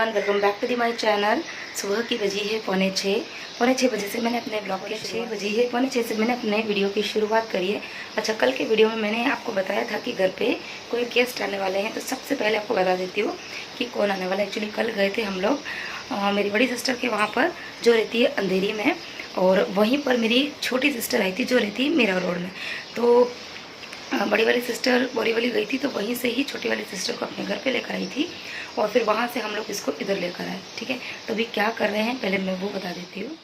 Everyone, welcome back to the my channel. सुबह की बजी है पौने छः बजे से मैंने अपने ब्लॉग की पौने छः से मैंने अपने वीडियो की शुरुआत करी है। अच्छा, कल के वीडियो में मैंने आपको बताया था कि घर पे कोई गेस्ट आने वाले हैं, तो सबसे पहले आपको बता देती हूँ कि कौन आने वाला है। एक्चुअली कल गए थे हम लोग मेरी बड़ी सिस्टर के वहाँ पर, जो रहती है अंधेरी में, और वहीं पर मेरी छोटी सिस्टर आई थी जो रहती है मेरा रोड में। तो बड़ी वाली सिस्टर बोरीवली गई थी, तो वहीं से ही छोटी वाली सिस्टर को अपने घर पे लेकर आई थी और फिर वहाँ से हम लोग इसको इधर लेकर आए। ठीक है, तो अभी क्या कर रहे हैं पहले मैं वो बता देती हूँ।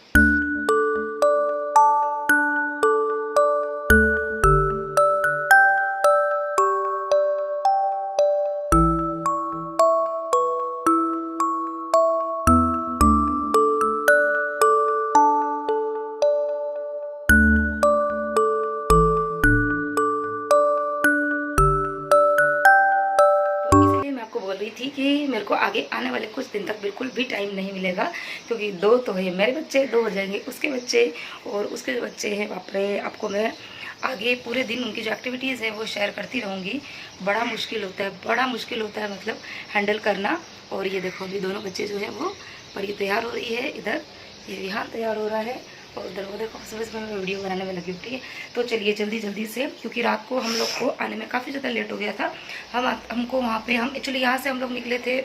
बोल रही थी कि मेरे को आगे आने वाले कुछ दिन तक बिल्कुल भी टाइम नहीं मिलेगा, क्योंकि दो तो है मेरे बच्चे, दो हो जाएंगे उसके बच्चे, और उसके जो बच्चे हैं बाप रे, आपको मैं आगे पूरे दिन उनकी जो एक्टिविटीज़ है वो शेयर करती रहूँगी। बड़ा मुश्किल होता है मतलब हैंडल करना। और ये देखो अभी दोनों बच्चे जो है वो पर ये तैयार हो रही है, इधर ये विहान तैयार हो रहा है और उधर वो देखो सुबह मैं वीडियो बनाने में लगी हूँ। ठीक है, तो चलिए जल्दी से, क्योंकि रात को हम लोग को आने में काफ़ी ज़्यादा लेट हो गया था। हमको वहाँ पे हम एक्चुअली यहाँ से हम लोग निकले थे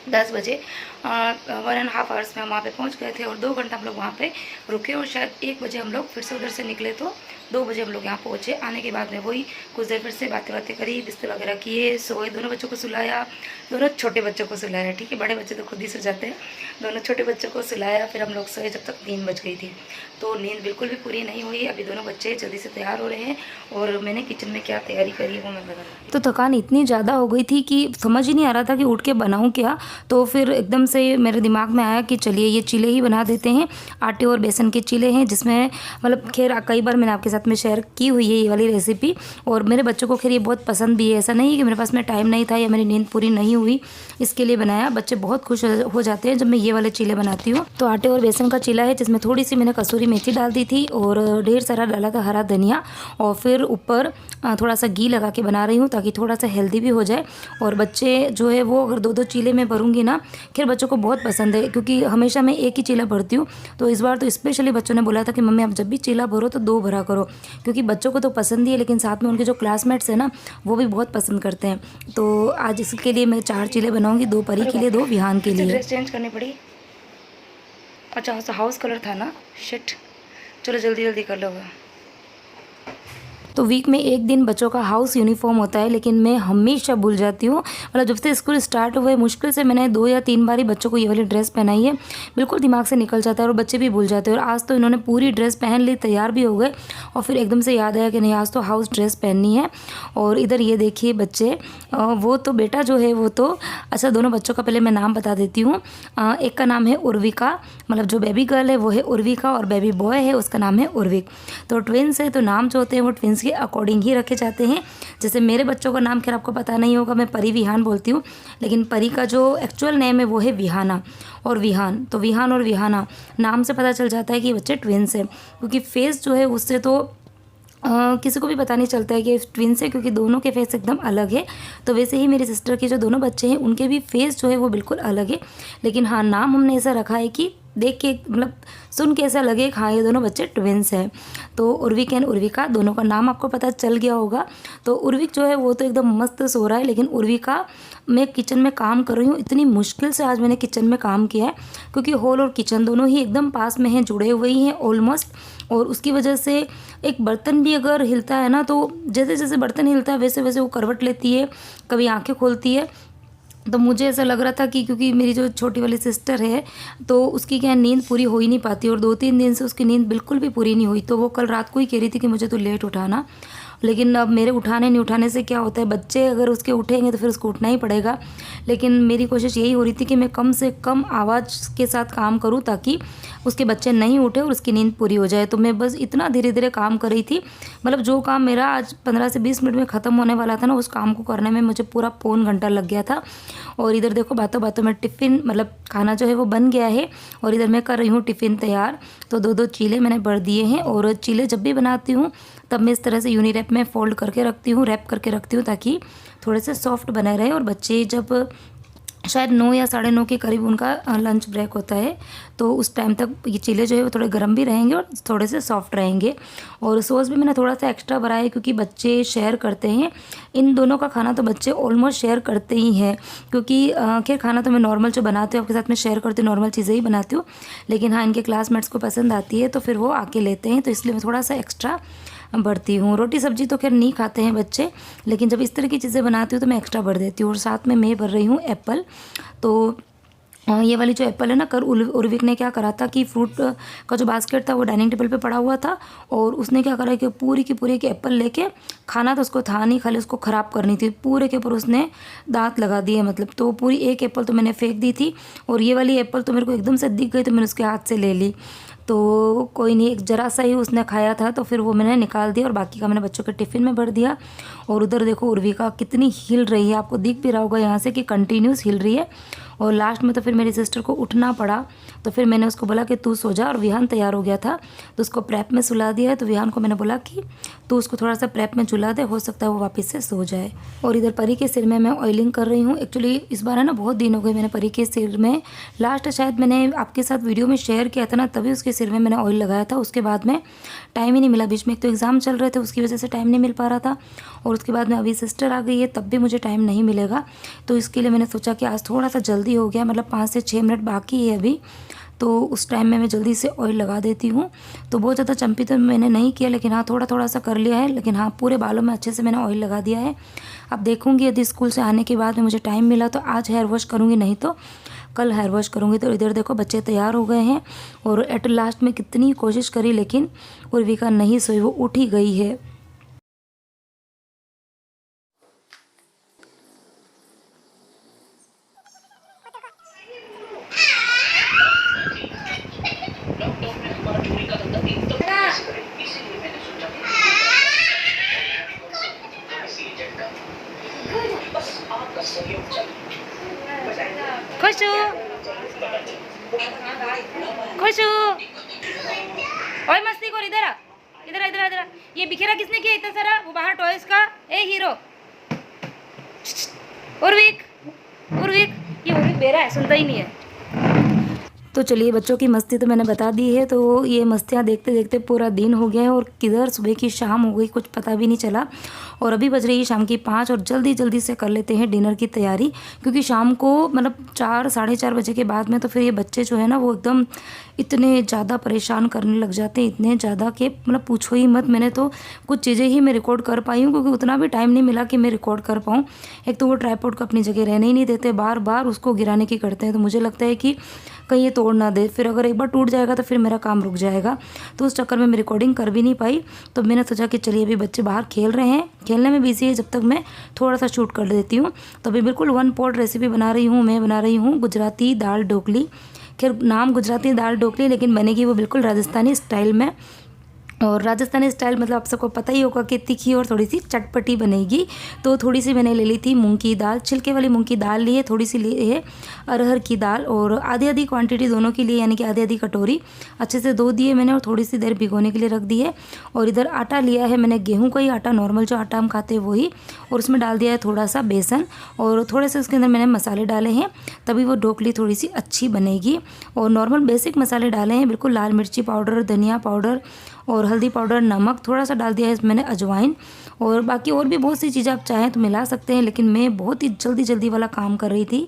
10 बजे, 1.5 आवर्स में हम वहाँ पे पहुँच गए थे और 2 घंटा हम लोग वहाँ पे रुके, और शायद 1 बजे हम लोग फिर से उधर से निकले, तो 2 बजे हम लोग यहाँ पहुँचे। आने के बाद में वही कुछ देर फिर से बातें करी, बिस्तर वगैरह किए, सोए, दोनों बच्चों को सुलाया, दोनों छोटे बच्चों को सुलाया। ठीक है, बड़े बच्चे तो खुद ही सो जाते हैं, दोनों छोटे बच्चों को सुलाया, फिर हम लोग सोए जब तक 3 बज गई थी। तो नींद बिल्कुल भी पूरी नहीं हुई। अभी दोनों बच्चे जल्दी से तैयार हो रहे हैं और मैंने किचन में क्या तैयारी करी है वो मैं बता रही हूँ। तो थकान इतनी ज़्यादा हो गई थी कि समझ ही नहीं आ रहा था कि उठ के बनाऊँ क्या। तो फिर एकदम से मेरे दिमाग में आया कि चलिए ये चीले ही बना देते हैं। आटे और बेसन के चीले हैं, जिसमें मतलब खैर कई बार मैंने आपके साथ में शेयर की हुई है ये वाली रेसिपी, और मेरे बच्चों को खैर ये बहुत पसंद भी है। ऐसा नहीं है कि मेरे पास में टाइम नहीं था या मेरी नींद पूरी नहीं हुई इसके लिए बनाया। बच्चे बहुत खुश हो जाते हैं जब मैं ये वाले चीले बनाती हूँ। तो आटे और बेसन का चीला है, जिसमें थोड़ी सी मैंने कसूरी मेथी डाल दी थी और ढेर सारा डाला था हरा धनिया, और फिर ऊपर थोड़ा सा घी लगा के बना रही हूँ ताकि थोड़ा सा हेल्दी भी हो जाए। और बच्चे जो है वो अगर 2-2 चीले में भरूँगी ना, खैर बच्चों को बहुत पसंद है, क्योंकि हमेशा मैं एक ही चीला भरती हूँ। तो इस बार तो स्पेशली बच्चों ने बोला था कि मम्मी आप जब भी चीला भरो तो 2 भरा करो, क्योंकि बच्चों को तो पसंद ही है, लेकिन साथ में उनके जो क्लासमेट्स हैं ना वो भी बहुत पसंद करते हैं। तो आज इसके लिए मैं 4 चीले बनाऊँगी, 2 परी के लिए, 2 विहान के लिए। ड्रेस चेंज करनी पड़ी। अच्छा हाउस कलर था ना, शिट, चलो जल्दी कर लो। तो वीक में एक दिन बच्चों का हाउस यूनिफॉर्म होता है, लेकिन मैं हमेशा भूल जाती हूँ। मतलब जब से स्कूल स्टार्ट हुए मुश्किल से मैंने 2 या 3 बार ही बच्चों को ये वाली ड्रेस पहनाई है। बिल्कुल दिमाग से निकल जाता है और बच्चे भी भूल जाते हैं। और आज तो इन्होंने पूरी ड्रेस पहन ली, तैयार भी हो गए, और फिर एकदम से याद आया कि नहीं आज तो हाउस ड्रेस पहननी है। और इधर ये देखिए बच्चे, वो तो बेटा जो है वो तो, अच्छा दोनों बच्चों का पहले मैं नाम बता देती हूँ। एक का नाम है उर्विका, मतलब जो बेबी गर्ल है वो है उर्विका, और बेबी बॉय है उसका नाम है उर्विक। तो ट्विंस है, तो नाम जो होते हैं वो ट्विंस के अकॉर्डिंग ही रखे जाते हैं। जैसे मेरे बच्चों का नाम खैर आपको पता नहीं होगा, मैं परी विहान बोलती हूँ, लेकिन परी का जो एक्चुअल नेम है वो है विहाना और विहान। तो विहान और विहाना नाम से पता चल जाता है कि बच्चे ट्विंस हैं, क्योंकि फेस जो है उससे तो किसी को भी पता नहीं चलता है कि ट्विंस है, क्योंकि दोनों के फेस एकदम अलग है। तो वैसे ही मेरी सिस्टर के जो दोनों बच्चे हैं उनके भी फेस जो है वो बिल्कुल अलग है, लेकिन हाँ नाम हमने ऐसा रखा है कि देख के मतलब सुन के ऐसा लगे हाँ ये दोनों बच्चे ट्विंस हैं। तो उर्विक एंड उर्विका दोनों का नाम आपको पता चल गया होगा। तो उर्विक जो है वो तो एकदम मस्त सो रहा है, लेकिन उर्विका मैं किचन में काम कर रही हूँ। इतनी मुश्किल से आज मैंने किचन में काम किया है, क्योंकि हॉल और किचन दोनों ही एकदम पास में हैं, जुड़े हुए ही हैं ऑलमोस्ट। और उसकी वजह से एक बर्तन भी अगर हिलता है ना, तो जैसे जैसे बर्तन हिलता है वैसे वैसे वो करवट लेती है, कभी आंखें खोलती है। तो मुझे ऐसा लग रहा था कि क्योंकि मेरी जो छोटी वाली सिस्टर है तो उसकी क्या नींद पूरी हो ही नहीं पाती, और 2-3 दिन से उसकी नींद बिल्कुल भी पूरी नहीं हुई। तो वो कल रात को ही कह रही थी कि मुझे तो लेट उठाना, लेकिन अब मेरे उठाने नहीं उठाने से क्या होता है, बच्चे अगर उसके उठेंगे तो फिर उसको उठना ही पड़ेगा। लेकिन मेरी कोशिश यही हो रही थी कि मैं कम से कम आवाज़ के साथ काम करूं, ताकि उसके बच्चे नहीं उठे और उसकी नींद पूरी हो जाए। तो मैं बस इतना धीरे धीरे काम कर रही थी, मतलब जो काम मेरा आज 15 से 20 मिनट में ख़त्म होने वाला था ना, उस काम को करने में मुझे पूरा पौन घंटा लग गया था। और इधर देखो बातों बातों में टिफ़िन मतलब खाना जो है वो बन गया है, और इधर मैं कर रही हूँ टिफ़िन तैयार। तो 2-2 चीले मैंने भर दिए हैं, और चीले जब भी बनाती हूँ तब मैं इस तरह से यूनी रैप में फोल्ड करके रखती हूँ, रैप करके रखती हूँ, ताकि थोड़े से सॉफ्ट बने रहे। और बच्चे जब शायद 9 या 9:30 के करीब उनका लंच ब्रेक होता है। तो उस टाइम तक ये चीले जो है वो थोड़े गर्म भी रहेंगे और थोड़े से सॉफ्ट रहेंगे। और सॉस भी मैंने थोड़ा सा एक्स्ट्रा भरा है क्योंकि बच्चे शेयर करते हैं। इन दोनों का खाना तो बच्चे ऑलमोस्ट शेयर करते ही हैं, क्योंकि खैर खाना तो मैं नॉर्मल जो बनाती हूँ आपके साथ में शेयर करती हूँ, नॉर्मल चीज़ें ही बनाती हूँ। लेकिन हाँ, इनके क्लासमेट्स को पसंद आती है तो फिर वो आके लेते हैं, तो इसलिए मैं थोड़ा सा एक्स्ट्रा भरती हूँ। रोटी सब्जी तो खैर नहीं खाते हैं बच्चे, लेकिन जब इस तरह की चीज़ें बनाती हूँ तो मैं एक्स्ट्रा भर देती हूँ। और साथ में मैं भर रही हूँ एप्पल। तो ये वाली जो एप्पल है ना, कल उर्विक ने क्या करा था कि फ्रूट का जो बास्केट था वो डाइनिंग टेबल पे पड़ा हुआ था, और उसने क्या करा कि पूरी की पूरी एक एप्पल लेके, खाना तो उसको था नहीं, खाली उसको ख़राब करनी थी, पूरे के ऊपर उसने दांत लगा दिए मतलब। तो पूरी एक एप्पल तो मैंने फेंक दी थी, और ये वाली एप्पल तो मेरे को एकदम से दिख गई तो मैंने उसके हाथ से ले ली। तो कोई नहीं, एक ज़रा सा ही उसने खाया था तो फिर वो मैंने निकाल दिया और बाकी का मैंने बच्चों के टिफ़िन में भर दिया। और उधर देखो उर्विका कितनी हिल रही है, आपको दिख भी रहा होगा यहाँ से कि कंटिन्यूस हिल रही है। और लास्ट में तो फिर मेरी सिस्टर को उठना पड़ा, तो फिर मैंने उसको बोला कि तू सो जा। और विहान तैयार हो गया था तो उसको प्रेप में सुला दिया है। तो विहान को मैंने बोला कि तू उसको थोड़ा सा प्रेप में झुला दे, हो सकता है वो वापस से सो जाए। और इधर परी के सिर में मैं ऑयलिंग कर रही हूँ। एक्चुअली इस बार है ना, बहुत दिन हो गए मैंने परी के सिर में, लास्ट शायद मैंने आपके साथ वीडियो में शेयर किया था ना, तभी उसके सिर में मैंने ऑयल लगाया था। उसके बाद में टाइम ही नहीं मिला, बीच में एक तो एग्ज़ाम चल रहे थे उसकी वजह से टाइम नहीं मिल पा रहा था, और उसके बाद में अभी सिस्टर आ गई है तब भी मुझे टाइम नहीं मिलेगा। तो इसके लिए मैंने सोचा कि आज थोड़ा सा जल्दी हो गया, मतलब 5 से 6 मिनट बाकी है अभी, तो उस टाइम में मैं जल्दी से ऑयल लगा देती हूँ। तो बहुत ज़्यादा चंपी तो मैंने नहीं किया, लेकिन हाँ थोड़ा थोड़ा सा कर लिया है, लेकिन हाँ पूरे बालों में अच्छे से मैंने ऑयल लगा दिया है। अब देखूँगी यदि स्कूल से आने के बाद में मुझे टाइम मिला तो आज हेयर वॉश करूँगी, नहीं तो कल हेयर वॉश करूँगी। तो इधर देखो बच्चे तैयार हो गए हैं, और एट लास्ट में कितनी कोशिश करी लेकिन उर्विका नहीं सोई, वो उठ ही गई है। खुशू खुशू, ओए मस्ती कर, इधर आ, इधर इधर इधर। ये बिखेरा किसने किया इतना सारा, वो बाहर टॉयज का। ए हीरो उर्विक, उर्विक, ये उर्विक बेरा है, सुनता ही नहीं है। तो चलिए बच्चों की मस्ती तो मैंने बता दी है। तो ये मस्तियाँ देखते देखते पूरा दिन हो गया है, और किधर सुबह की शाम हो गई कुछ पता भी नहीं चला। और अभी बज रही है शाम की 5, और जल्दी जल्दी से कर लेते हैं डिनर की तैयारी, क्योंकि शाम को मतलब 4 साढ़े 4 बजे के बाद में तो फिर ये बच्चे जो है ना वो एकदम इतने ज़्यादा परेशान करने लग जाते हैं, इतने ज़्यादा कि मतलब पूछो ही मत। मैंने तो कुछ चीज़ें ही मैं रिकॉर्ड कर पाई हूँ, क्योंकि उतना भी टाइम नहीं मिला कि मैं रिकॉर्ड कर पाऊँ। एक तो वो ट्राइपॉड को अपनी जगह रहने ही नहीं देते, बार बार उसको गिराने की करते हैं, तो मुझे लगता है कि कहीं ये तोड़ ना दे, फिर अगर एक बार टूट जाएगा तो फिर मेरा काम रुक जाएगा। तो उस चक्कर में मैं रिकॉर्डिंग कर भी नहीं पाई। तो मैंने सोचा कि चलिए अभी बच्चे बाहर खेल रहे हैं, खेलने में बिजी है, जब तक मैं थोड़ा सा शूट कर देती हूँ। तो अभी बिल्कुल 1 पॉट रेसिपी बना रही हूँ, मैं बना रही हूँ गुजराती दाल ढोकली। खैर नाम गुजराती दाल ढोकली, लेकिन बनेगी वो बिल्कुल राजस्थानी स्टाइल में। और राजस्थानी स्टाइल मतलब आप सबको पता ही होगा कि तीखी और थोड़ी सी चटपटी बनेगी। तो थोड़ी सी मैंने ले ली थी मूंग की दाल, छिलके वाली मूंग की दाल ली है, थोड़ी सी ली है अरहर की दाल, और आधी आधी क्वांटिटी दोनों की लिए, यानी कि आधी आधी कटोरी अच्छे से धो दिए मैंने, और थोड़ी सी देर भिगोने के लिए रख दी है। और इधर आटा लिया है मैंने, गेहूँ का ही आटा, नॉर्मल जो आटा हम खाते हैं वही, और उसमें डाल दिया है थोड़ा सा बेसन, और थोड़े से उसके अंदर मैंने मसाले डाले हैं, तभी वो ढोकली थोड़ी सी अच्छी बनेगी। और नॉर्मल बेसिक मसाले डाले हैं, बिल्कुल लाल मिर्ची पाउडर, धनिया पाउडर और हल्दी पाउडर, नमक थोड़ा सा डाल दिया है मैंने, अजवाइन, और बाकी और भी बहुत सी चीज़ें आप चाहें तो मिला सकते हैं, लेकिन मैं बहुत ही जल्दी वाला काम कर रही थी।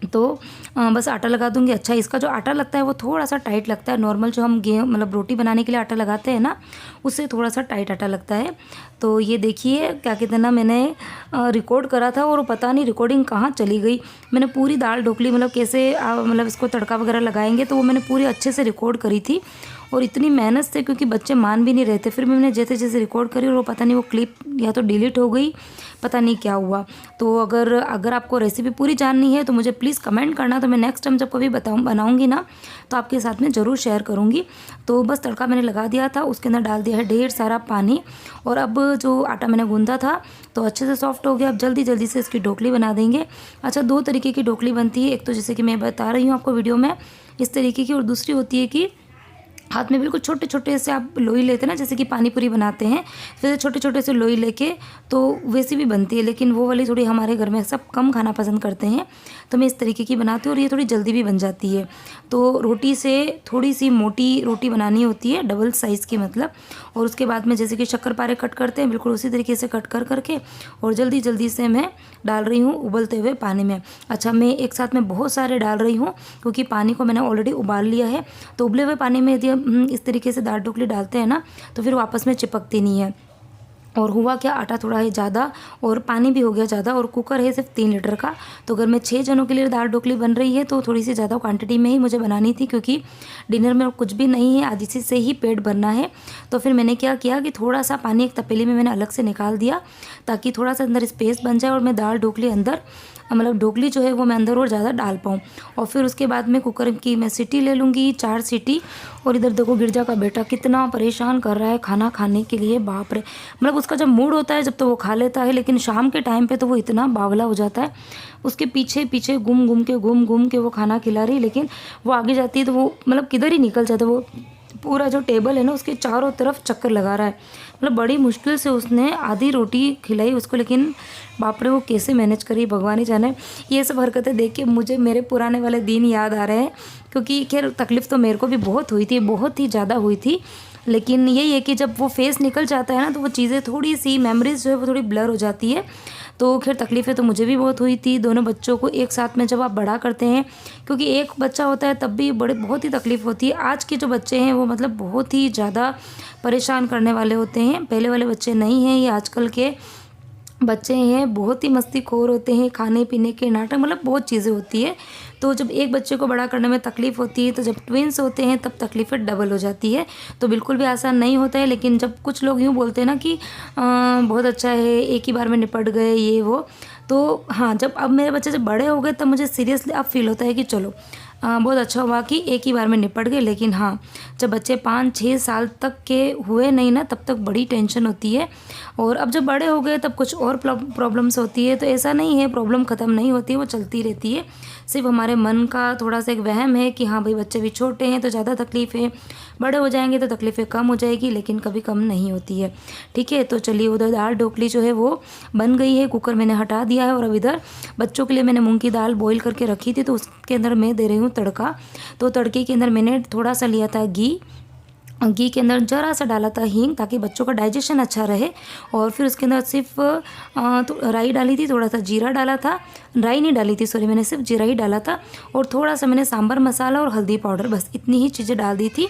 तो बस आटा लगा दूंगी। अच्छा, इसका जो आटा लगता है वो थोड़ा सा टाइट लगता है, नॉर्मल जो हम गेहूँ मतलब रोटी बनाने के लिए आटा लगाते हैं ना, उससे थोड़ा सा टाइट आटा लगता है। तो ये देखिए क्या कहते हैं ना, मैंने रिकॉर्ड करा था और पता नहीं रिकॉर्डिंग कहाँ चली गई। मैंने पूरी दाल ढोकली मतलब कैसे मतलब इसको तड़का वगैरह लगाएंगे, तो वो मैंने पूरी अच्छे से रिकॉर्ड करी थी, और इतनी मेहनत से, क्योंकि बच्चे मान भी नहीं रहते। फिर मैंने जैसे जैसे रिकॉर्ड करी और वो पता नहीं वो क्लिप या तो डिलीट हो गई, पता नहीं क्या हुआ। तो अगर आपको रेसिपी पूरी जाननी है तो मुझे प्लीज़ कमेंट करना, तो मैं नेक्स्ट टाइम जब कभी बनाऊंगी ना तो आपके साथ में ज़रूर शेयर करूंगी। तो बस तड़का मैंने लगा दिया था, उसके अंदर डाल दिया है ढेर सारा पानी, और अब जो आटा मैंने गूंदा था तो अच्छे से सॉफ्ट हो गया। अब जल्दी से इसकी ढोकली बना देंगे। अच्छा, 2 तरीके की ढोकली बनती है, एक तो जैसे कि मैं बता रही हूँ आपको वीडियो में इस तरीके की, और दूसरी होती है कि हाथ में बिल्कुल छोटे छोटे से आप लोई लेते हैं ना, जैसे कि पानी पूरी बनाते हैं वैसे छोटे छोटे से लोई लेके, तो वैसी भी बनती है, लेकिन वो वाली थोड़ी हमारे घर में सब कम खाना पसंद करते हैं, तो मैं इस तरीके की बनाती हूँ और ये थोड़ी जल्दी भी बन जाती है। तो रोटी से थोड़ी सी मोटी रोटी बनानी होती है, डबल साइज़ की मतलब, और उसके बाद में जैसे कि शक्करपारे कट करते हैं बिल्कुल उसी तरीके से कट कर करके, और जल्दी जल्दी से मैं डाल रही हूँ उबलते हुए पानी में। अच्छा, मैं एक साथ में बहुत सारे डाल रही हूँ क्योंकि पानी को मैंने ऑलरेडी उबाल लिया है, तो उबले हुए पानी में यदि हम इस तरीके से दाल ढोकली डालते हैं ना तो फिर वापस में चिपकती नहीं है। और हुआ क्या, आटा थोड़ा है ज़्यादा और पानी भी हो गया ज़्यादा, और कुकर है सिर्फ 3 लीटर का, तो अगर मैं 6 जनों के लिए दाल ढोकली बन रही है तो थोड़ी सी ज़्यादा क्वांटिटी में ही मुझे बनानी थी, क्योंकि डिनर में कुछ भी नहीं है, आज इसी से ही पेट भरना है। तो फिर मैंने क्या किया कि थोड़ा सा पानी एक तपेली में मैंने अलग से निकाल दिया ताकि थोड़ा सा अंदर स्पेस बन जाए और मैं दाल ढोकली अंदर, मतलब ढोकली जो है वो मैं अंदर और ज़्यादा डाल पाऊँ। और फिर उसके बाद में कुकर की मैं सीटी ले लूँगी, 4 सीटी। और इधर देखो गिरजा का बेटा कितना परेशान कर रहा है खाना खाने के लिए, बाप रे, मतलब उसका जब मूड होता है जब तो वो खा लेता है, लेकिन शाम के टाइम पे तो वो इतना बावला हो जाता है, उसके पीछे पीछे घूम घूम के वो खाना खिला रही, लेकिन वो आगे जाती है तो वो मतलब किधर ही निकल जाता है, वो पूरा जो टेबल है ना उसके चारों तरफ चक्कर लगा रहा है। मतलब बड़ी मुश्किल से उसने आधी रोटी खिलाई उसको, लेकिन बाप रे वो कैसे मैनेज करी भगवान ही जाने। ये सब हरकतें देख के मुझे मेरे पुराने वाले दिन याद आ रहे हैं, क्योंकि खैर तकलीफ़ तो मेरे को भी बहुत हुई थी, बहुत ही ज़्यादा हुई थी, लेकिन यही है कि जब वो फेस निकल जाता है ना तो वो चीज़ें थोड़ी सी मेमोरीज जो है वो थोड़ी ब्लर हो जाती है। तो खैर तकलीफ़ें तो मुझे भी बहुत हुई थी, दोनों बच्चों को एक साथ में जब आप बड़ा करते हैं, क्योंकि एक बच्चा होता है तब भी बहुत ही तकलीफ़ होती है। आज के जो बच्चे हैं वो मतलब बहुत ही ज़्यादा परेशान करने वाले होते हैं, पहले वाले बच्चे नहीं हैं, ये आजकल के बच्चे हैं बहुत ही मस्तीखोर होते हैं, खाने पीने के नाटक, मतलब बहुत चीज़ें होती है। तो जब एक बच्चे को बड़ा करने में तकलीफ़ होती है तो जब ट्विंस होते हैं तब तकलीफ़ें डबल हो जाती है। तो बिल्कुल भी आसान नहीं होता है, लेकिन जब कुछ लोग यूँ बोलते हैं ना कि बहुत अच्छा है एक ही बार में निपट गए ये वो, तो हाँ, जब अब मेरे बच्चे जब बड़े हो गए तब मुझे सीरियसली अब फील होता है कि चलो बहुत अच्छा हुआ कि एक ही बार में निपट गए। लेकिन हाँ, जब बच्चे 5-6 साल तक के हुए नहीं ना तब तक बड़ी टेंशन होती है, और अब जब बड़े हो गए तब कुछ और प्रॉब्लम्स होती है। तो ऐसा नहीं है, प्रॉब्लम ख़त्म नहीं होती है, वो चलती रहती है, सिर्फ हमारे मन का थोड़ा सा एक वहम है कि हाँ भाई बच्चे भी छोटे हैं तो ज़्यादा तकलीफ़ है, बड़े हो जाएंगे तो तकलीफ़ें कम हो जाएगी, लेकिन कभी कम नहीं होती है। ठीक है, तो चलिए उधर दाल ढोकली जो है वो बन गई है, कुकर मैंने हटा दिया है, और अब इधर बच्चों के लिए मैंने मूंग की दाल बॉईल करके रखी थी, तो उसके अंदर मैं दे रही हूँ तड़का। तो तड़के के अंदर मैंने थोड़ा सा लिया था घी के अंदर ज़रा सा डाला था हींग, ताकि बच्चों का डाइजेशन अच्छा रहे। और फिर उसके अंदर सिर्फ तो राई डाली थी, थोड़ा सा जीरा डाला था, राई नहीं डाली थी सॉरी, मैंने सिर्फ जीरा ही डाला था, और थोड़ा सा मैंने सांभर मसाला और हल्दी पाउडर, बस इतनी ही चीज़ें डाल दी थी।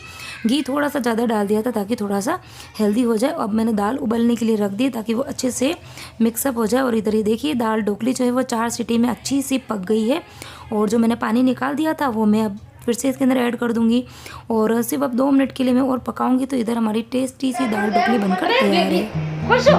घी थोड़ा सा ज़्यादा डाल दिया था ताकि थोड़ा सा हेल्दी हो जाए। अब मैंने दाल उबलने के लिए रख दी ताकि वो अच्छे से मिक्सअप हो जाए। और इधर ही देखिए दाल ढोकली जो है वो 4 सीटी में अच्छी सी पक गई है, और जो मैंने पानी निकाल दिया था वो मैं अब फिर से इसके अंदर ऐड कर दूंगी, और सिर्फ अब 2 मिनट के लिए मैं और पकाऊंगी। तो इधर हमारी टेस्टी सी दाल ढोकली बनकर तैयार है। खुश हो?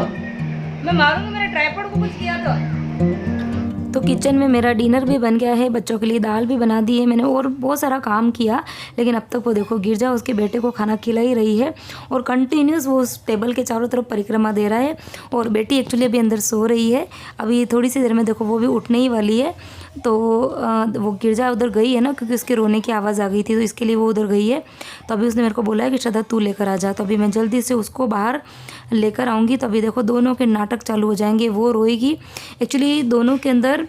मैं मारूंगी, मेरे ट्राइपॉड को कुछ किया तो किचन में मेरा डिनर भी बन गया है, बच्चों के लिए दाल भी बना दी है मैंने, और बहुत सारा काम किया, लेकिन अब तक वो देखो गिरजा उसके बेटे को खाना खिला ही रही है, और कंटिन्यूस वो उस टेबल के चारों तरफ परिक्रमा दे रहा है। और बेटी एक्चुअली अभी अंदर सो रही है, अभी थोड़ी सी देर में देखो वो भी उठने ही वाली है। तो वो गिरजा उधर गई है ना, क्योंकि उसके रोने की आवाज़ आ गई थी, तो इसके लिए वो उधर गई है। तो अभी उसने मेरे को बोला है कि श्रद्धा तू लेकर आ जा, तो अभी मैं जल्दी से उसको बाहर लेकर आऊँगी। तो अभी देखो दोनों के नाटक चालू हो जाएंगे, वो रोएगी। एक्चुअली दोनों के अंदर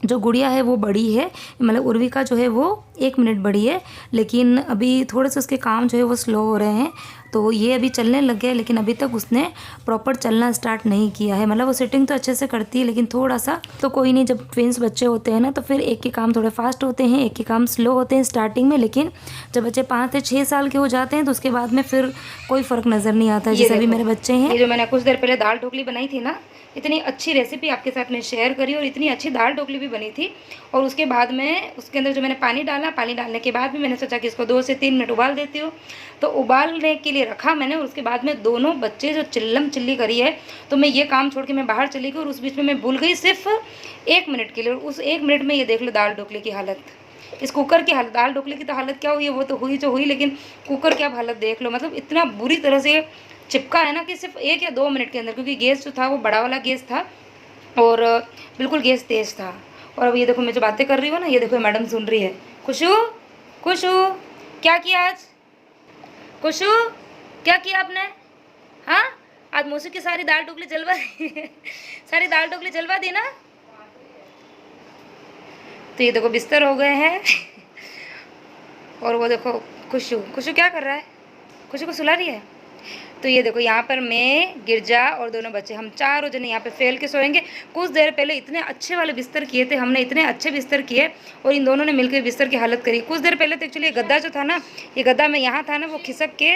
जो गुड़िया है वो बड़ी है, मतलब उर्विका जो है वो 1 मिनट बड़ी है, लेकिन अभी थोड़े से उसके काम जो है वो स्लो हो रहे हैं। तो ये अभी चलने लग गया है, लेकिन अभी तक उसने प्रॉपर चलना स्टार्ट नहीं किया है। मतलब वो सिटिंग तो अच्छे से करती है, लेकिन थोड़ा सा तो कोई नहीं, जब ट्विंस बच्चे होते हैं ना तो फिर एक के काम थोड़े फास्ट होते हैं, एक के काम स्लो होते हैं स्टार्टिंग में, लेकिन जब बच्चे 5 से 6 साल के हो जाते हैं तो उसके बाद में फिर कोई फ़र्क नज़र नहीं आता है। जैसे अभी मेरे बच्चे हैं, ये जो मैंने कुछ देर पहले दाल ढोकली बनाई थी ना, इतनी अच्छी रेसिपी आपके साथ में शेयर करी, और इतनी अच्छी दाल ढोकली भी बनी थी। और उसके बाद में उसके अंदर जो मैंने पानी डाला, पानी डालने के बाद भी मैंने सोचा कि इसको 2 से 3 मिनट उबाल देती हूँ, तो उबालने के लिए रखा मैंने। और उसके बाद में दोनों बच्चे जो चिल्लम चिल्ली करी है, तो मैं ये काम छोड़ के मैं बाहर चली गई, और उस बीच में मैं भूल गई सिर्फ 1 मिनट के लिए। और उस 1 मिनट में ये देख लो दाल ढोकली की हालत, इस कुकर की हालत, दाल ढोकली की तो हालत क्या हुई है वो तो हुई जो हुई, लेकिन कुकर की आप हालत देख लो। मतलब इतना बुरी तरह से चिपका है ना कि सिर्फ 1 या 2 मिनट के अंदर, क्योंकि गैस जो था वो बड़ा वाला गैस था, और बिल्कुल गैस तेज़ था। और अब ये देखो मैं जो बातें कर रही हूँ ना, ये देखो मैडम सुन रही है। खुशू, खुशू, क्या किया आज? खुशू क्या किया आपने? हाँ, आज मौसी की सारी दाल ढोकली जलवा दी सारी दाल ढोकली जलवा दी ना। तो ये देखो बिस्तर हो गए हैं और वो देखो खुशू खुशू क्या कर रहा है? खुशू को सुला रही है। तो ये देखो यहाँ पर मैं, गिरजा और दोनों बच्चे, हम चारों जने यहाँ पे फैल के सोएंगे। कुछ देर पहले इतने अच्छे वाले बिस्तर किए थे हमने, इतने अच्छे बिस्तर किए और इन दोनों ने मिलकर बिस्तर की हालत करी। कुछ देर पहले तो एक्चुअली ये गद्दा जो था ना, ये गद्दा में यहाँ था ना, वो खिसक के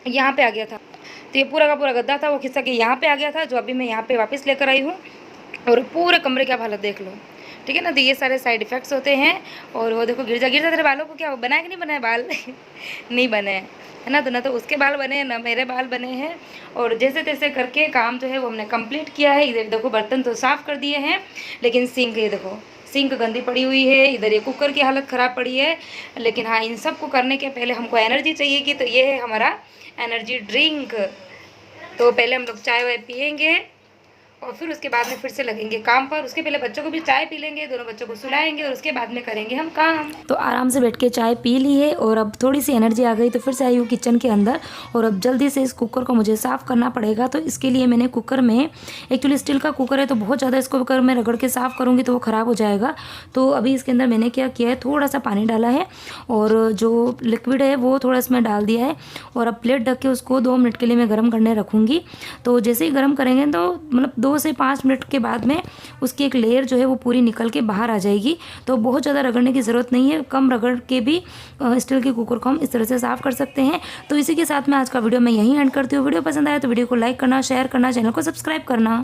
यहाँ पे आ गया था। तो ये पूरा का पूरा गद्दा था, वो खिसक के यहाँ पे आ गया था, जो अभी मैं यहाँ पे वापस लेकर आई हूँ। और पूरे कमरे की आप हालत देख लो, ठीक है ना। तो ये सारे साइड इफ़ेक्ट्स होते हैं। और वो देखो गिरजा गिरजा तेरे बालों को क्या बनाया कि नहीं बनाया बाल नहीं बने है ना। तो ना तो उसके बाल बने हैं ना मेरे बाल बने हैं। और जैसे तैसे करके काम जो है वो हमने कंप्लीट किया है। इधर देखो बर्तन तो साफ़ कर दिए हैं, लेकिन सिंक, ये देखो सिंक गंदी पड़ी हुई है। इधर ये कुकर की हालत ख़राब पड़ी है। लेकिन हाँ, इन सब को करने के पहले हमको एनर्जी चाहिए कि, तो ये है हमारा एनर्जी ड्रिंक। तो पहले हम लोग चाय वाय पियेंगे और फिर उसके बाद में फिर से लगेंगे काम पर। उसके पहले बच्चों को भी चाय पी लेंगे, दोनों बच्चों को सुलाएंगे और उसके बाद में करेंगे हम काम। तो आराम से बैठ के चाय पी ली है और अब थोड़ी सी एनर्जी आ गई, तो फिर से आई हूँ किचन के अंदर। और अब जल्दी से इस कुकर को मुझे साफ़ करना पड़ेगा। तो इसके लिए मैंने कुकर में, एक्चुअली स्टील का कुकर है तो बहुत ज़्यादा इसको अगर मैं रगड़ के साफ़ करूँगी तो वो ख़राब हो जाएगा। तो अभी इसके अंदर मैंने क्या किया है, थोड़ा सा पानी डाला है और जो लिक्विड है वो थोड़ा इसमें डाल दिया है। और अब प्लेट ढक के उसको 2 मिनट के लिए मैं गर्म करने रखूँगी। तो जैसे ही गर्म करेंगे तो मतलब 2 से 5 मिनट के बाद में उसकी एक लेयर जो है वो पूरी निकल के बाहर आ जाएगी। तो बहुत ज़्यादा रगड़ने की ज़रूरत नहीं है, कम रगड़ के भी स्टील के कुकर को हम इस तरह से साफ़ कर सकते हैं। तो इसी के साथ मैं आज का वीडियो मैं यहीं एंड करती हूँ। वीडियो पसंद आया तो वीडियो को लाइक करना, शेयर करना, चैनल को सब्सक्राइब करना।